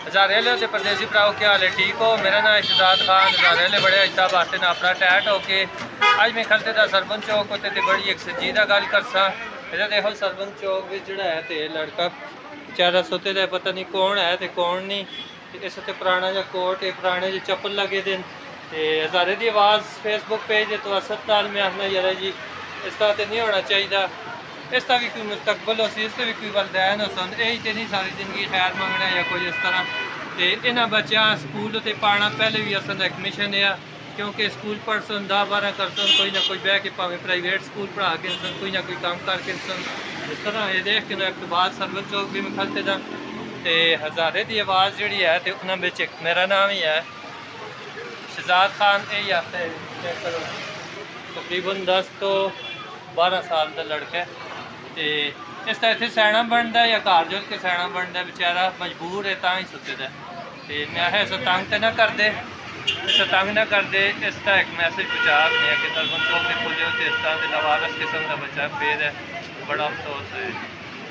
हज़ारे से परदेसी भराओ क्या हाल है, ठीक हो? मेरा नाम शहजाद खान हज़ारे बड़े अजता बातें ना अपना टैट होके अज मैं खलते दा सरबन चौक उत्ते ते बड़ी एक संजीदा गल करसा। इधर देखो सरबन चौक भी जड़ा है ते लड़का बेचारा सोते दा पता नहीं कौन है ते कौन नहीं। इस उत्ते पुराना जा कोट है, पुराने जो चप्पल लगे दिन ते हज़ारे दी आवाज़ फेसबुक पेज है तो असद नाल मैं आखना यार जी इस तरह तो नहीं होना चाहिए। इसका भी कोई मुस्तकबल हो सी, इसका भी कोई वलदैन हो सन, यही तो नहीं सारी जिंदगी खैर मंगना या कोई इस तरह। तो इन्होंने बच्चा स्कूल उत्ते पाना पहले भी असन एक मिशन है क्योंकि स्कूल पढ़ सन 10-12 कर सन, कोई ना कोई बह के भावें प्राइवेट स्कूल पढ़ा के सन, कोई ना कोई काम करके सन। इस तरह ये देख के एक बाद सरबत चौक भी मैं खलते दा ते हज़ारे की आवाज़ जी है तो उन्होंने एक मेरा नाम ही है शहजाद खान। यही आते तकरीबन 10 तो 12 साल का लड़का है तो इस तरह इतने सैना बनता या घर जुल के सैना बनता, बेचारा मजबूर है तां ही सुते दा। तो मैं है इस तंग तो ना कर दे, इस तंग ना कर दे, इसका एक मैसेज पहुँचा मैं कि सरबन चौक के खोले होते इस तरह के लवारस किस्म का बच्चा पेद है, बड़ा अफसोस है।